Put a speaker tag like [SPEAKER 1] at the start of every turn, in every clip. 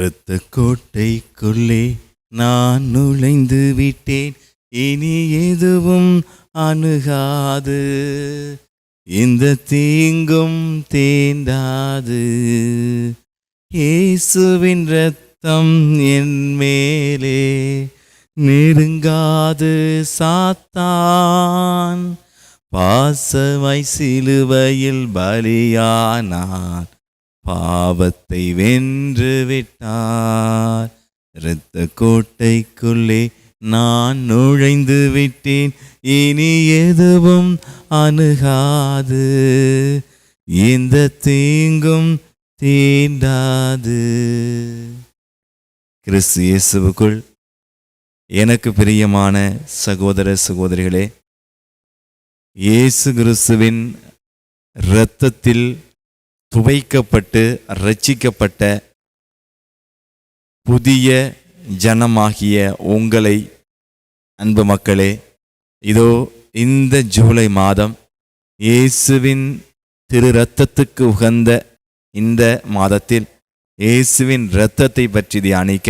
[SPEAKER 1] இரத்த கோட்டைக்குள்ளே நான் நுழைந்து விட்டேன், இனி எதுவும் அணுகாது, இந்த தீங்கும் தீண்டாது. இயேசுவின் இரத்தம் என் மேலே நெருங்காது சாத்தான், பாசமாய் சிலுவையில் பலியானார், பாவத்தை வென்று விட்டார். இரத்த கோட்டைக்குள்ளே நான் நுழைந்து விட்டேன், இனி எதுவும் அணுகாது, இந்த தீங்கும் தீண்டாது. கிறிஸ்து இயேசுவுக்குள் எனக்கு பிரியமான சகோதர சகோதரிகளே, இயேசு கிறிஸ்துவின் இரத்தத்தில் துவைக்கப்பட்டு ரட்சிக்கப்பட்ட புதிய ஜனமாகிய உங்களை அன்பு மக்களே, இதோ இந்த ஜூலை மாதம் இயேசுவின் திரு இரத்தத்துக்கு உகந்த இந்த மாதத்தில் இயேசுவின் இரத்தத்தை பற்றி தியானிக்க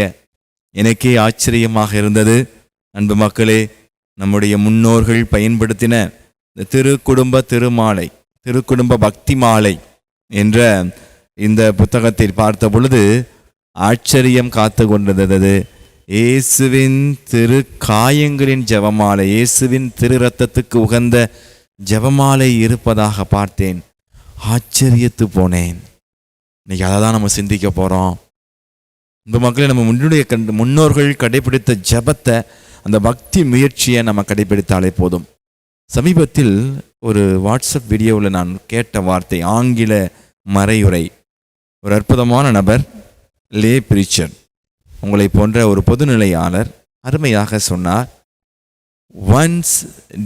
[SPEAKER 1] எனக்கே ஆச்சரியமாக இருந்தது. அன்பு மக்களே, நம்முடைய முன்னோர்கள் பயன்படுத்தின திருக்குடும்ப திருமாலை, திருக்குடும்ப பக்தி மாலை என்ற இந்த புத்தகத்தில் பார்த்த பொழுது ஆச்சரியம் காத்து கொண்டிருந்தது. இயேசுவின் திரு காயங்களின் ஜெபமாலை, இயேசுவின் திரு இரத்தத்துக்கு உகந்த ஜெபமாலை இருப்பதாக பார்த்தேன். ஆச்சரியத்து போனேன். இன்னைக்கு அதை தான் நம்ம சிந்திக்க போகிறோம். இந்த மக்களை நம்ம முன்னோர்கள் கடைபிடித்த ஜெபத்தை, அந்த பக்தி முயற்சியை நம்ம கடைபிடித்தாலே போதும். சமீபத்தில் ஒரு வாட்ஸ்அப் வீடியோவில் நான் கேட்ட வார்த்தை, ஆங்கில மறையுரை. ஒரு அற்புதமான நபர், லே பிரீச்சர், உங்களை போன்ற ஒரு பொதுநிலையாளர் அருமையாக சொன்னார், once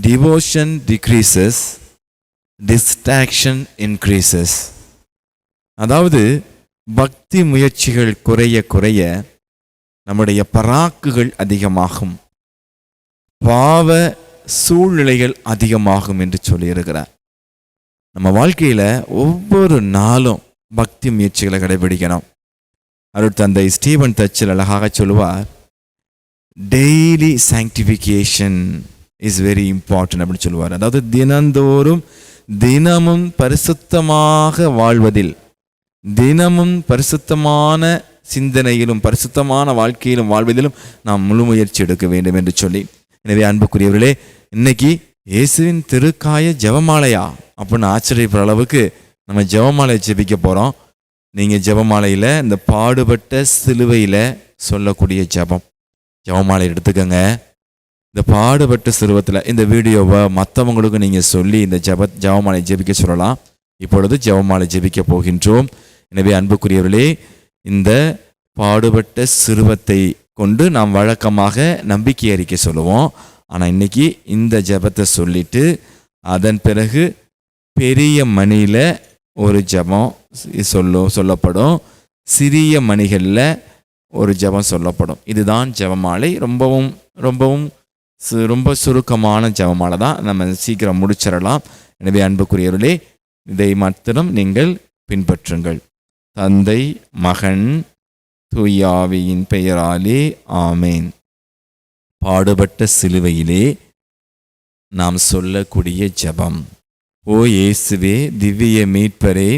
[SPEAKER 1] devotion decreases, distraction increases. அதாவது பக்தி முயற்சிகள் குறைய குறைய நம்முடைய பராக்குகள் அதிகமாகும், பாவ சூழ்நிலைகள் அதிகமாகும் என்று சொல்லியிருக்கிறார். நம்ம வாழ்க்கையில் ஒவ்வொரு நாளும் பக்தி முயற்சிகளை கடைபிடிக்கணும். அருட்தந்தை ஸ்டீவன் தச்சில் அழகாக சொல்லுவார், daily sanctification is very important அப்படின்னு சொல்லுவார். அதாவது தினந்தோறும் தினமும் பரிசுத்தமாக வாழ்வதில், தினமும் பரிசுத்தமான சிந்தனையிலும் பரிசுத்தமான வாழ்க்கையிலும் வாழ்வதிலும் நாம் முழு முயற்சி எடுக்க வேண்டும் என்று சொல்லி, எனவே அன்புக்குரியவர்களே, இன்னைக்கு இயேசுவின் திருக்காய ஜெபமாலையா அப்படின்னு ஆச்சரியப்படுற அளவுக்கு நம்ம ஜெபமாலையை ஜெபிக்க போகிறோம். நீங்கள் ஜெபமாலையில் இந்த பாடுபட்ட சிலுவையில் சொல்லக்கூடிய ஜெபமாலை எடுத்துக்கோங்க. இந்த பாடுபட்ட சிலுவத்தில் இந்த வீடியோவை மற்றவங்களுக்கும் நீங்கள் சொல்லி இந்த ஜெபமாலை ஜெபிக்க சொல்லலாம். இப்பொழுது ஜெபமாலை ஜெபிக்க போகின்றோம். எனவே அன்புக்குரியவர்களே, இந்த பாடுபட்ட சிலுவத்தை கொண்டு நாம் வழக்கமாக நம்பிக்கை அறிக்கை சொல்லுவோம். ஆனால் இன்னைக்கு இந்த ஜெபத்தை சொல்லிட்டு அதன் பிறகு பெரிய மணியில் ஒரு ஜெபம் சொல்லப்படும், சிறிய மணிகளில் ஒரு ஜெபம் சொல்லப்படும். இதுதான் ஜெபமாலை. ரொம்ப சுருக்கமான ஜெபமாலை தான், நம்ம சீக்கிரம் முடிச்சிடலாம். எனவே அன்புக்குரியவர்களே, இதை மாத்திரம் நீங்கள் பின்பற்றுங்கள். தந்தை, மகன், தூய ஆவியின் பெயராலே ஆமேன். பாடுபட்ட சிலுவையிலே நாம் சொல்லக்கூடிய ஜெபம். ஓ இயேசுவே, திவ்ய மீட்பரே,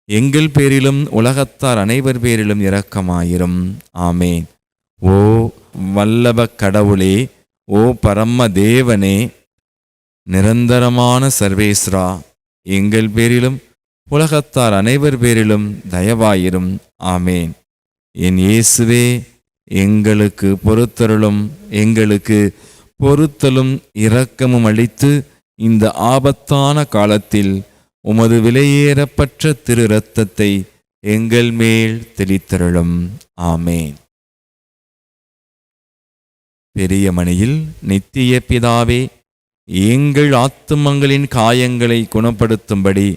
[SPEAKER 1] எங்கள் பேரிலும் உலகத்தார் அனைவர் பேரிலும் இரக்கமாயிரும். ஆமேன். ஓ வல்லப கடவுளே, ஓ பரம தேவனே, நிரந்தரமான சர்வேஸ்வரா, எங்கள் பேரிலும் உலகத்தார் அனைவர் பேரிலும் தயவாயிரும். ஆமேன். என் இயேசுவே, எங்களுக்கு பொறுத்தருளும், எங்களுக்கு பொறுத்தலும் இரக்கமும் அளித்து இந்த ஆபத்தான காலத்தில் உமது விலையேறப்பட்ட திரு இரத்தத்தை எங்கள் மேல் தெளித்தருளும். ஆமேன். பெரிய மணியில் நித்திய பிதாவே, எங்கள் ஆத்துமங்களின் காயங்களை குணப்படுத்தும்படி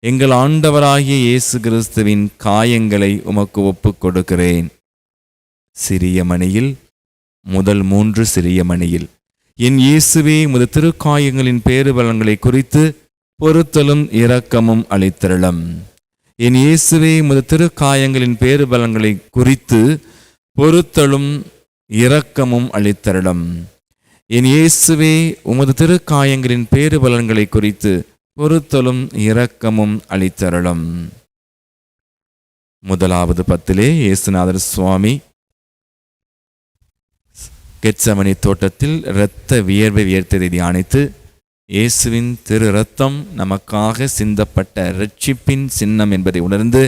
[SPEAKER 1] எங்கள் ஆண்டவராகிய இயேசு கிறிஸ்துவின் காயங்களை உமக்கு ஒப்புக் கொடுக்கிறேன். சிறிய மணியில் முதல் 3 சிறிய மணியில், என் இயேசுவே, உமது திருக்காயங்களின் பேறுபலன்களை குறித்து பொறுத்தலும் இரக்கமும் அளித்தருளும். என் இயேசுவே, உமது திருக்காயங்களின் பேறுபலன்களை குறித்து பொறுத்தலும் இரக்கமும் அளித்தருளும். என் இயேசுவே, உமது திருக்காயங்களின் பேறுபலன்களை குறித்து பொறுத்தலும் இரக்கமும் அளித்தருளும். முதலாவது பத்திலே இயேசுநாதர் சுவாமி கெத்சமனி தோட்டத்தில் இரத்த வியர்வை வியர்த்ததை தியானித்து, இயேசுவின் திரு இரத்தம் நமக்காக சிந்தப்பட்ட இரட்சிப்பின் சின்னம் என்பதை உணர்ந்து,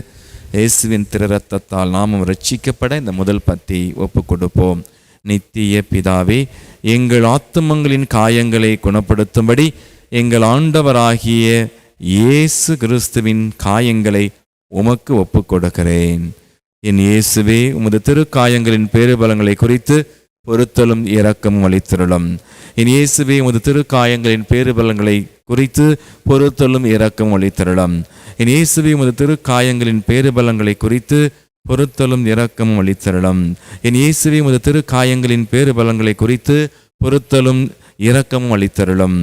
[SPEAKER 1] இயேசுவின் திரு இரத்தத்தால் நாமும் இரட்சிக்கப்பட இந்த முதல் பத்தி ஒப்புக் கொடுப்போம். நித்திய பிதாவே, எங்கள் ஆத்துமங்களின் காயங்களை குணப்படுத்தும்படி எங்கள் ஆண்டவராகிய இயேசு கிறிஸ்துவின் காயங்களை உமக்கு ஒப்புக் கொடுக்கிறேன். என் இயேசுவே, உமது திருக்காயங்களின் பேறுபலங்களை குறித்து பொறுத்தலும் இரக்கமும் அளித்தருளும். என் இயேசுவே, உமது திருக்காயங்களின் பேறுபலங்களை குறித்து பொறுத்தலும் இரக்கமும் அளித்தருளும். என் இயேசுவே, உமது திருக்காயங்களின் பேறுபலங்களை குறித்து பொறுத்தலும் இரக்கமும் அளித்தருளும். என் இயேசுவே, உமது திருக்காயங்களின் பேறுபலங்களை குறித்து பொறுத்தலும் இரக்கமும் அளித்தருளும்.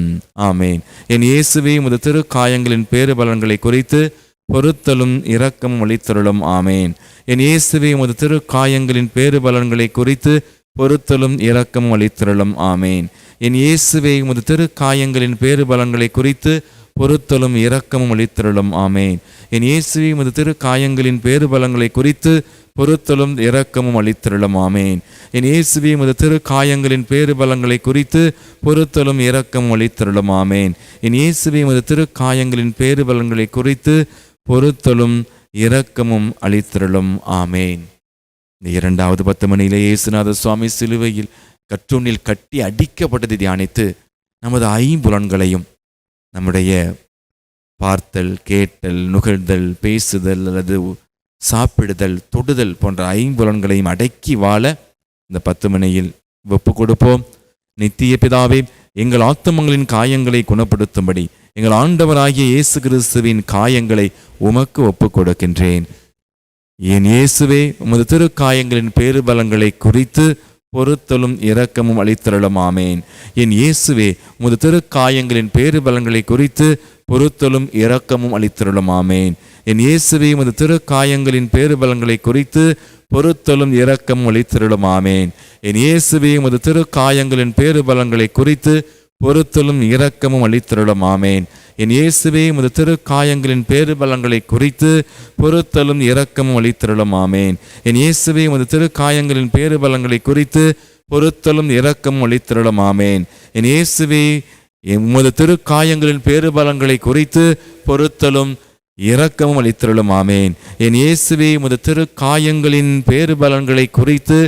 [SPEAKER 1] ஆமேன். என் இயேசுவே, உமது திருக்காயங்களின் பேறுபலன்களை குறித்து பொறுத்தலும் இரக்கமும் அளித்தருளும். ஆமேன். என் இயேசுவே, உமது திருக்காயங்களின் பேறுபலன்களை குறித்து பொறுத்தலும் இரக்கமும் அளித்தருளும். ஆமேன். என் இயேசுவே, உமது திருக்காயங்களின் பேறுபலன்களை குறித்து பொறுத்தலும் இரக்கமும் அளித்தருளும். ஆமேன். என் இயேசுவே, உமது திருக்காயங்களின் பேறுபலன்களை குறித்து பொறுத்தலும் இரக்கமும் அளித்தருளும். ஆமேன். என் இயேசுவே, உமது திருக்காயங்களின் பேறுபலன்களை குறித்து பொறுத்தலும் இரக்கமும் அளித்தருளும். ஆமேன். என் இயேசுவே, உமது திருக்காயங்களின் பேறுபலன்களை குறித்து பொறுத்தலும் இரக்கமும் அளித்தருளும். ஆமேன். இந்த இரண்டாவது 10 மணியிலே இயேசுநாதர் சுவாமி சிலுவையில் கற்றூணில் கட்டி அடிக்கப்பட்டதை தியானித்து, நமது ஐம்புலன்களையும் நம்முடைய பார்த்தல், கேட்டல், நுகர்தல், பேசுதல் அல்லது சாப்பிடுதல், தொடுதல் போன்ற ஐம்புலன்களையும் அடக்கி வாழ இந்த 10 மணியில் ஒப்பு கொடுப்போம். நித்திய பிதாவே, எங்கள் ஆத்துமங்களின் காயங்களை குணப்படுத்தும்படி எங்கள் ஆண்டவராகிய இயேசு கிறிஸ்துவின் காயங்களை உமக்கு ஒப்பு கொடுக்கின்றேன். என் இயேசுவே, உமது திருக்காயங்களின் பேறுபலன்களை குறித்து பொறுத்தலும் இரக்கமும் அளித்தருளும். ஆமேன். என் இயேசுவே, உமது திருக்காயங்களின் பேறுபலன்களை குறித்து பொறுத்தலும் இரக்கமும் அளித்தருளும். ஆமேன். என் இயேசுவே, உமது திருக்காயங்களின் பேறுபலன்களை குறித்து பொறுத்தலும் இரக்கமும் அளித்தருளும். ஆமேன். என் இயேசுவே, உமது திருக்காயங்களின் பேறுபலன்களை குறித்து பொறுத்தலும் இரக்கமும் அளித்தருளும். ஆமேன். என் இயேசுவே, உமது திருக்காயங்களின் பேறுபலன்களை குறித்து பொறுத்தலும் இரக்கமும் அளித்தருளும். ஆமேன். என் இயேசுவே, உமது திருக்காயங்களின் பேறுபலன்களை குறித்து பொறுத்தலும் இரக்கமும் அளித்தருளும். ஆமேன். என் இயேசுவே, உமது திருக்காயங்களின் பேறுபலன்களை குறித்து பொறுத்தலும் இரக்கமும் அளித்தருளும். ஆமேன். என் இயேசுவே, உமது திருக்காயங்களின் பேறுபலன்களை குறித்து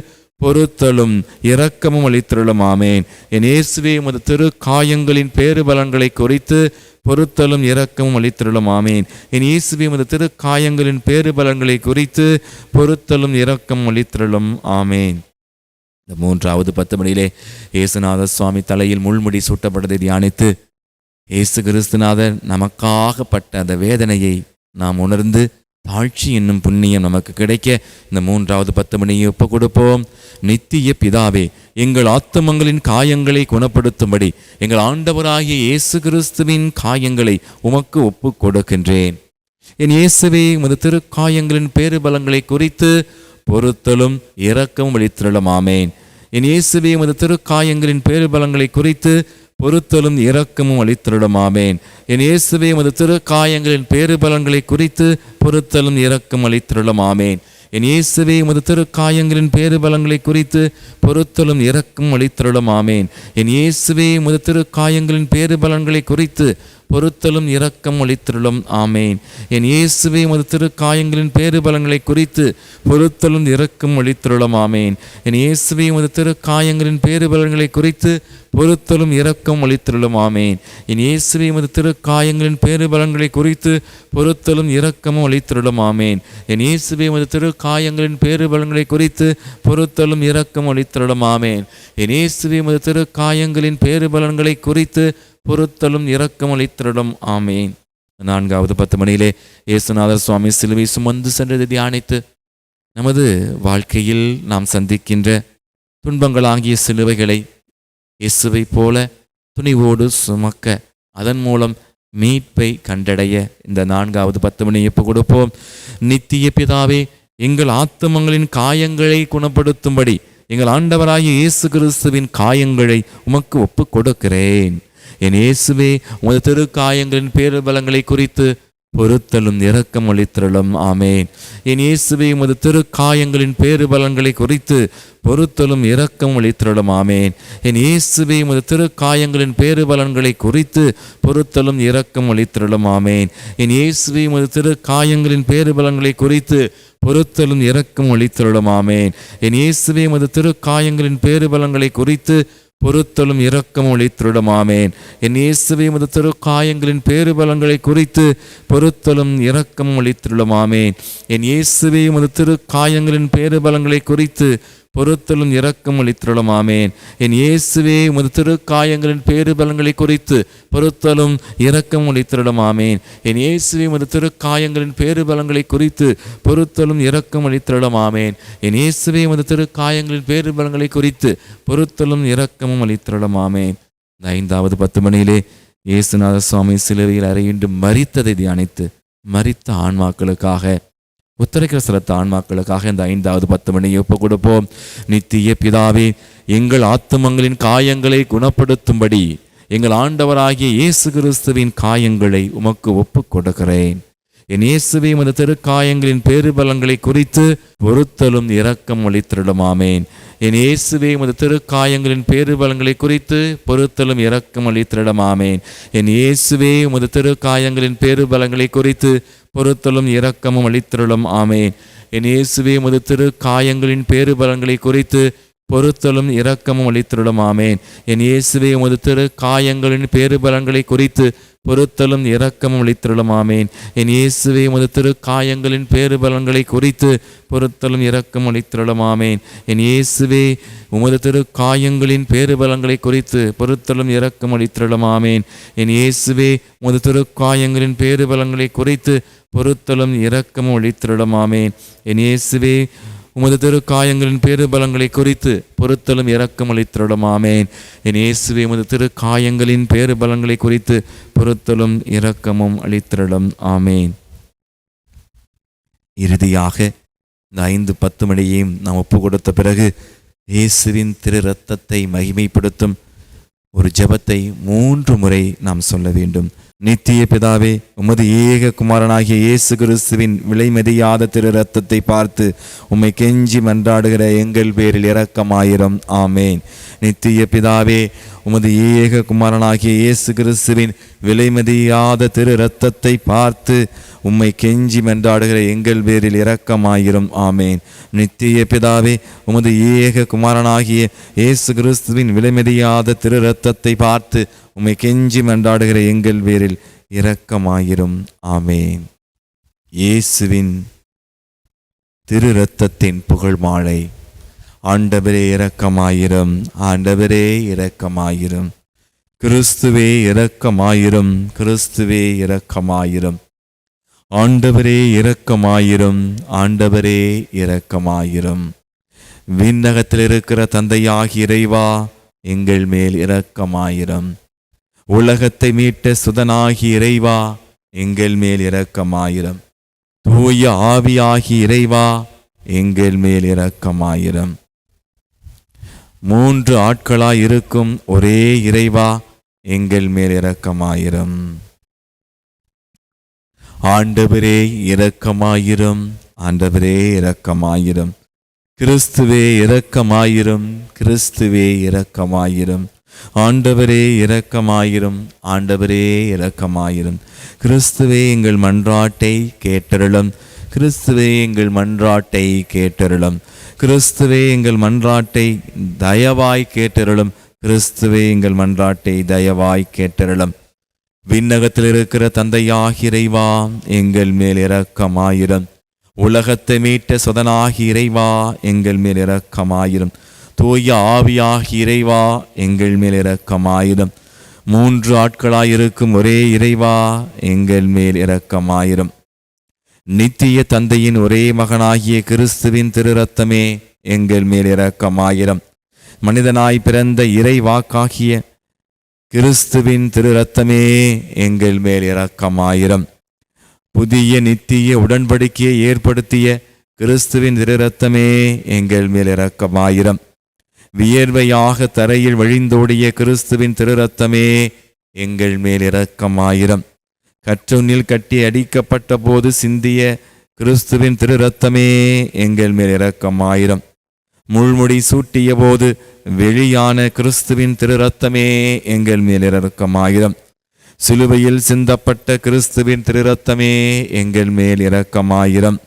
[SPEAKER 1] பொறுத்தலும் இரக்கமும் அளித்தருளும். ஆமேன். என் இயேசுவே, உமது திருக்காயங்களின் பேறுபலன்களை குறித்து பொறுத்தலும் இரக்கமும் அளித்தருளும். ஆமேன். என் இயேசுவே, உமது திருக்காயங்களின் பேறுபலன்களை குறித்து பொறுத்தலும் இரக்கமும் அளித்தருளும். ஆமேன். இந்த மூன்றாவது 10 மணியிலே இயேசுநாதர் சுவாமி தலையில் முள்முடி சூட்டப்பட்டதை தியானித்து, இயேசு கிறிஸ்துநாதர் நமக்காகப்பட்ட அந்த வேதனையை நாம் உணர்ந்து தாழ்ச்சி என்னும் புண்ணியம் நமக்கு கிடைக்க இந்த மூன்றாவது 10 மணியை ஒப்பு கொடுப்போம். நித்திய பிதாவே, எங்கள் ஆத்துமங்களின் காயங்களை குணப்படுத்தும்படி எங்கள் ஆண்டவராகிய இயேசு கிறிஸ்துவின் காயங்களை உமக்கு ஒப்பு கொடுக்கின்றேன். என் இயேசுவே, உமது திருக்காயங்களின் பேறுபலன்களை குறித்து பொறுத்தலும் இரக்கமும் அளித்தருளும். ஆமேன். என் இயேசுவே, உமது திருக்காயங்களின் பேறுபலன்களை குறித்து பொறுத்தலும் இரக்கமும் அளித்தருளும். ஆமேன். என் இயேசுவே, உமது திருக்காயங்களின் பேறுபலன்களை குறித்து பொறுத்தலும் இரக்கம் அளித்தருளும். ஆமேன். என் இயேசுவே, உமது திருக்காயங்களின் பேறுபலன்களை குறித்து பொறுத்தலும் இரக்கம் அளித்தருளும். ஆமேன். என் இயேசுவே, உமது திருக்காயங்களின் பேறுபலன்களை குறித்து பொறுத்தலும் இரக்கம் அளித்தருளும். ஆமேன். என் இயேசுவே, உமது திருக்காயங்களின் பேறுபலன்களை குறித்து பொறுத்தலும் இரக்கம் அளித்தருளும். ஆமேன். என் இயேசுவே, உமது திருக்காயங்களின் பேறுபலன்களை குறித்து பொறுத்தலும் இரக்கம் அளித்தருளும். ஆமேன். என் இயேசுவே, உமது திருக்காயங்களின் பேறுபலன்களை குறித்து பொறுத்தலும் இரக்கமும் அளித்தருளும். ஆமேன். என் இயேசுவே, உமது திருக்காயங்களின் பேறுபலன்களை குறித்து பொறுத்தலும் இரக்கம் அளித்தருளும். ஆமேன். என் இயேசுவே, உமது திருக்காயங்களின் பேறுபலன்களை குறித்து பொறுத்தலும் இரக்கம் அளித்தருளும். ஆமேன். நான்காவது 10 மணியிலே இயேசுநாதர் சுவாமி சிலுவை சுமந்து சென்றதை தியானித்து, நமது வாழ்க்கையில் நாம் சந்திக்கின்ற துன்பங்களாகிய சிலுவைகளை இயேசுவை போல துணிவோடு சுமக்க, அதன் மூலம் மீட்பை கண்டடைய இந்த நான்காவது 10 மணியை ஒப்பு கொடுப்போம். நித்திய பிதாவே, எங்கள் ஆத்துமங்களின் காயங்களை குணப்படுத்தும்படி எங்கள் ஆண்டவராகிய இயேசு கிறிஸ்துவின் காயங்களை உமக்கு ஒப்பு கொடுக்கிறேன். என் இயேசுவே, உமது திருக்காயங்களின் பேருபலங்களை குறித்து பொறுத்தலும் இரக்கம் அளித்திரளும். ஆமேன். என் இயேசுவே, உமது திருக்காயங்களின் பேருபலங்களை குறித்து பொறுத்தலும் இரக்கம் அளித்திரளும். ஆமேன். என் இயேசுவே, உமது திருக்காயங்களின் பேருபலன்களை குறித்து பொறுத்தலும் இரக்கம் அளித்திரளும். ஆமேன். என் இயேசுவே, உமது திருக்காயங்களின் பேருபலன்களை குறித்து பொறுத்தலும் இரக்கம் அளித்திரளும். ஆமேன். என் இயேசுவே, உமது திருக்காயங்களின் பேருபலன்களை குறித்து பொறுத்தலும் இரக்கம் அளித்திரளும். ஆமேன். என் இயேசுவே, உமது திருக்காயங்களின் பேருபலன்களை குறித்து பொறுத்தலும் இரக்கம் அளித்திரளும். ஆமேன். என் இயேசுவே, உமது திருக்காயங்களின் பேருபலன்களை குறித்து பொறுத்தலும் இரக்கம் அளித்திரளும். ஆமேன். என் இயேசுவே, உமது திருக்காயங்களின் பேருபலன்களை குறித்து பொறுத்தலும் இரக்கம் அளித்திரளும். ஆமேன். என் இயேசுவே, உமது திருக்காயங்களின் பேருபலன்களை குறித்து பொறுத்தலும் இரக்கம் அளித்திரளும். ஆமேன். என் இயேசுவே, உமது திருக்காயங்களின் பேருபலன்களை குறித்து பொறுத்தலும் இரக்கமும் அளித்திரளும். ஆமேன். இந்த 5வது 10 மணியிலே இயேசுநாத சுவாமி சிலுவையில் அறையுண்டு மரித்ததை தியானித்து மரித்த ஆன்மாக்களுக்காக, உத்தரக்கிற சிலத்த ஆன்மாக்களுக்காக இந்த 5வது 10 மணியை ஒப்பு கொடுப்போம். நித்திய பிதாவே, எங்கள் ஆத்துமங்களின் காயங்களை குணப்படுத்தும்படி எங்கள் ஆண்டவராகிய இயேசு கிறிஸ்துவின் காயங்களை உமக்கு ஒப்பு கொடுக்கிறேன். என் இயேசுவே, உமது திருக்காயங்களின் பேருபலன்களை குறித்து பொறுத்தலும் இரக்கம் அளித்திரளும். ஆமேன். என் இயேசுவே, உமது திருக்காயங்களின் பேருபலன்களை குறித்து பொறுத்தலும் இரக்கம் அளித்திரளும். ஆமேன். என் இயேசுவே, உமது திருக்காயங்களின் பேருபலன்களை குறித்து பொறுத்தலும் இரக்கமும் அளித்திரளும். ஆமேன். என் இயேசுவே, உமது திருக்காயங்களின் பேருபலன்களை குறித்து பொறுத்தலும் இரக்கமும் அளித்திரளும். ஆமேன். என் இயேசுவே, உமது திருக்காயங்களின் பேருபலன்களை குறித்து பொறுத்தலும் இரக்கமும் அளித்திரளும். ஆமேன். என் இயேசுவே, உமது திருக்காயங்களின் பேருபலன்களை குறித்து பொறுத்தலும் இரக்கம் அளித்திரளும். ஆமேன். என் இயேசுவே, உமது திருக்காயங்களின் பேருபலன்களை குறித்து பொறுத்தலும் இரக்கம் அளித்திரளும். ஆமேன். என் இயேசுவே, உமது திருக்காயங்களின் பேருபலன்களை குறித்து பொறுத்தலும் இரக்கமும் அளித்திரளும். ஆமேன். என் இயேசுவே, உமது திருக்காயங்களின் பேருபலன்களை குறித்து பொறுத்தலும் இரக்கம் அளித்திரளும். ஆமேன். என் இயேசுவே, உமது திருக்காயங்களின் பேருபலன்களை குறித்து பொறுத்தலும் இரக்கமும் அளித்திரளும். ஆமேன். இறுதியாக இந்த 5-10 மணியையும் நாம் ஒப்பு கொடுத்த பிறகு இயேசுவின் திரு இரத்தத்தை மகிமைப்படுத்தும் ஒரு ஜெபத்தை 3 முறை நாம் சொல்ல வேண்டும். நித்திய பிதாவே, உமது ஏக குமாரனாகிய இயேசு கிறிஸ்துவின் விலைமதியாத திரு இரத்தத்தை பார்த்து உம்மை கெஞ்சி மன்றாடுகிற எங்கள் பேரில் இரக்கமாயிரும். ஆமேன். நித்திய பிதாவே, உமது ஏக குமாரனாகிய இயேசு கிறிஸ்துவின் விலைமதியாத திரு இரத்தத்தை பார்த்து உம்மை கெஞ்சி மன்றாடுகிற எங்கள் பேரில் இரக்கமாயிரும். ஆமேன். நித்திய பிதாவே, உமது ஏக குமாரனாகிய இயேசு கிறிஸ்துவின் விலைமதியாத திரு இரத்தத்தை பார்த்து உம்மை கெஞ்சி மன்றாடுகிற எங்கள் பேரில் இரக்கமாயிரும். ஆமேன். இயேசுவின் திரு இரத்தத்தின் புகழ் மாலை. ஆண்டவரே இரக்கமாயிரும். ஆண்டவரே இரக்கமாயிரும். கிறிஸ்துவே இரக்கமாயிரும். கிறிஸ்துவே இரக்கமாயிரும். ஆண்டவரே இரக்கமாயிரும். ஆண்டவரே இரக்கமாயிரும். விண்ணகத்தில் இருக்கிற தந்தையாகிய இறைவா, எங்கள் மேல் இரக்கமாயிரும். உலகத்தை மீட்ட சுதனாகிய இறைவா, எங்கள் மேல் இரக்கமாயிரும். தூய ஆவியாகிய இறைவா, எங்கள் மேல் இரக்கமாயிரும். 3 ஆட்களாய் இருக்கும் ஒரே இறைவா, எங்கள் மேல் இரக்கமாயிரும். ஆண்டவரே இரக்கமாயிரும். ஆண்டவரே இரக்கமாயிரும். கிறிஸ்துவே இரக்கமாயிரும். கிறிஸ்துவே இரக்கமாயிரும். ஆண்டவரே இரக்கமாயிரும். ஆண்டவரே இரக்கமாயிரும். கிறிஸ்துவே எங்கள் மன்றாட்டை கேட்டருளும். கிறிஸ்துவே எங்கள் மன்றாட்டை கேட்டருளும். கிறிஸ்துவே எங்கள் மன்றாட்டை தயவாய் கேட்டருளும். கிறிஸ்துவே எங்கள் மன்றாட்டை தயவாய் கேட்டருளும். விண்ணகத்தில் இருக்கிற தந்தையாகிய இறைவா, எங்கள் மேல் இரக்கமாயிரும். உலகத்தை மீட்ட சுதனாகிய இறைவா, எங்கள் மேல் இரக்கமாயிரும். தூய ஆவியாகிய இறைவா, எங்கள் மேல் இரக்கமாயிரும். 3 ஆட்களாயிருக்கும் ஒரே இறைவா, எங்கள் மேல் இரக்கமாயிரும். நித்திய தந்தையின் ஒரே மகனாகிய கிறிஸ்துவின் திரு இரத்தமே, எங்கள் மேல் இரக்கமாயிரும். மனிதனாய் பிறந்த இறைவாக்காகிய கிறிஸ்துவின் திரு இரத்தமே, எங்கள் மேல் இரக்கமாயிரும். புதிய நித்திய உடன்படிக்கையை ஏற்படுத்திய கிறிஸ்துவின் திரு இரத்தமே எங்கள் மேல் இரக்கமாயிரம். வியர்வையாக தரையில் வழிந்தோடிய கிறிஸ்துவின் திரு இரத்தமே எங்கள் மேல் இரக்கமாயிரம். கற்றொன்னில் கட்டி அடிக்கப்பட்ட போது சிந்திய கிறிஸ்துவின் திரு இரத்தமே எங்கள் மேல் இரக்கமாயிரம். முள்முடி சூட்டிய போது வெளியான கிறிஸ்துவின் திரு இரத்தமே எங்கள் மேல் இரக்கமாயிரம். சிலுவையில் சிந்தப்பட்ட கிறிஸ்துவின் திரு இரத்தமே எங்கள் மேல் இரக்கமாயிரம்.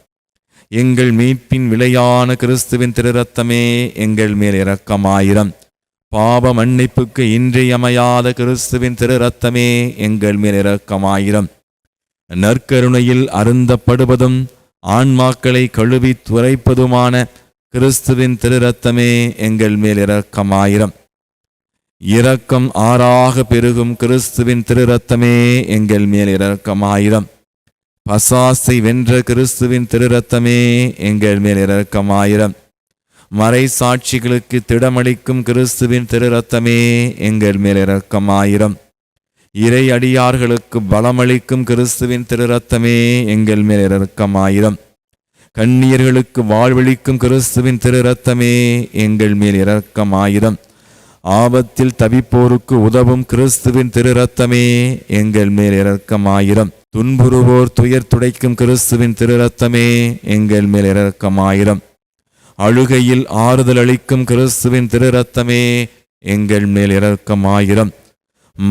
[SPEAKER 1] எங்கள் மீட்பின் விலையான கிறிஸ்துவின் திரு இரத்தமே எங்கள் மேல் இரக்கமாயிரம். பாவ மன்னிப்புக்கு இன்றியமையாத கிறிஸ்துவின் திரு இரத்தமே எங்கள் மேல் இரக்கமாயிரம். நற்கருணையில் அருந்தப்படுவதும் ஆன்மாக்களை கழுவி துரைப்பதுமான கிறிஸ்துவின் திரு இரத்தமே எங்கள் மேல் இரக்கமாயிரம். இரக்கம் ஆறாக பெருகும் கிறிஸ்துவின் திரு இரத்தமே எங்கள் மேல் இரக்கமாயிரம். பசாசை வென்ற கிறிஸ்துவின் திரு இரத்தமே எங்கள் மேல் இரக்கமாயிரம். மறை சாட்சிகளுக்கு திடமளிக்கும் கிறிஸ்துவின் திரு இரத்தமே எங்கள் மேல் இரக்கமாயிரம். இறை அடியார்களுக்கு பலமளிக்கும் கிறிஸ்துவின் திரு இரத்தமே எங்கள் மேல் இரக்கமாயிரம். கண்ணியர்களுக்கு வாழ்வளிக்கும் கிறிஸ்துவின் திரு இரத்தமே எங்கள் மேல் இரக்கமாயிரம். ஆபத்தில் தவிப்போருக்கு உதவும் கிறிஸ்துவின் திரு இரத்தமே எங்கள் மேல் இரக்கமாயிரம். துன்புறுவோர் துயர் துடைக்கும் கிறிஸ்துவின் திரு இரத்தமே எங்கள் மேல் இரக்கமாயிரம். அழுகையில் ஆறுதல் அளிக்கும் கிறிஸ்துவின் திரு இரத்தமே எங்கள் மேல் இரக்கமாயிரம்.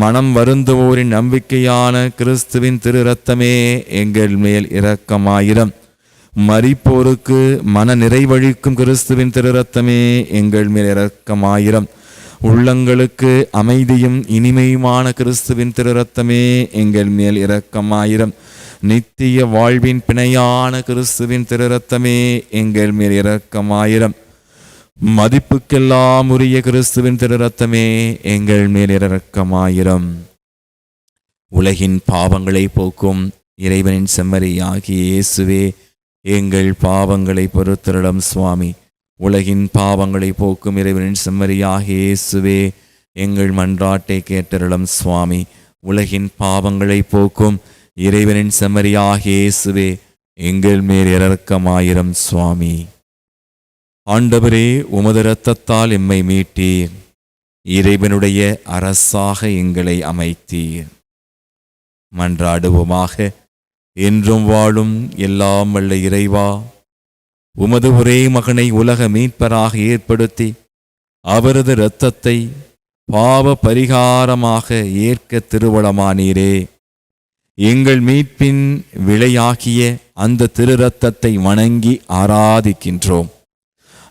[SPEAKER 1] மனம் வருந்துவோரின் நம்பிக்கையான கிறிஸ்துவின் திரு இரத்தமே எங்கள் மேல் இரக்கமாயிரம். மரிப்போருக்கு மன நிறைவழிக்கும் கிறிஸ்துவின் திரு இரத்தமே எங்கள் மேல் இரக்கமாயிரம். உள்ளங்களுக்கு அமைதியும் இனிமையுமான கிறிஸ்துவின் திரு இரத்தமே எங்கள் மேல் இரக்கமாயிரம். நித்திய வாழ்வின் பிணையான கிறிஸ்துவின் திரு இரத்தமே எங்கள் மேல் இரக்கமாயிரம். மதிப்புக்கெல்லாம் உரிய கிறிஸ்துவின் திரு இரத்தமே எங்கள் மேல் இரக்கமாயிரம். உலகின் பாவங்களை போக்கும் இறைவனின் செம்மறியாகிய இயேசுவே எங்கள் பாவங்களை பொறுத்தருளும் சுவாமி. உலகின் பாவங்களை போக்கும் இறைவனின் செம்மறியாகிய இயேசுவே எங்கள் மன்றாட்டை கேட்டருளும் சுவாமி. உலகின் பாவங்களை போக்கும் இறைவனின் செம்மறியாகிய இயேசுவே எங்கள் மேல் இரக்கமாயிரம் சுவாமி. ஆண்டவரே, உமது இரத்தத்தால் எம்மை மீட்டீர். இறைவனுடைய அரசாக எங்களை அமைத்தீர். மன்றாடுவோமாக. என்றும் வாழும் எல்லாம் வல்ல இறைவா, உமது ஒரே மகனை உலக மீட்பராக ஏற்படுத்தி அவரது இரத்தத்தை பாவ பரிகாரமாக ஏற்க திருவளமானீரே. எங்கள் மீட்பின் விளையாகிய அந்த திரு இரத்தத்தை வணங்கி ஆராதிக்கின்றோம்.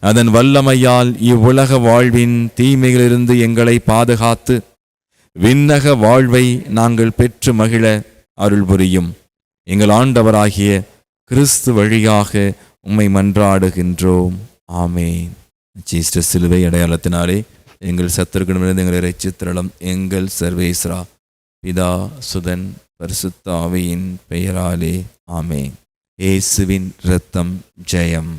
[SPEAKER 1] அதன் வல்லமையால் இவ்வுலக வாழ்வின் தீமைகளிலிருந்து எங்களை பாதுகாத்து விண்ணக வாழ்வை நாங்கள் பெற்று மகிழ அருள் புரியும். எங்கள் ஆண்டவராகிய கிறிஸ்து வழியாக உம்மை மன்றாடுகின்றோம். ஆமேன். ஜீஸ்ட சிலுவை அடையாளத்தினாலே எங்கள் சத்துருக்களிடமிருந்து எங்களை இரட்சித்தருளும். எங்கள் சர்வேஸ்வரா, பிதா, சுதன், பரிசுத்த ஆவியின் பெயராலே. ஆமேன். இயேசுவின் இரத்தம் ஜெயம்.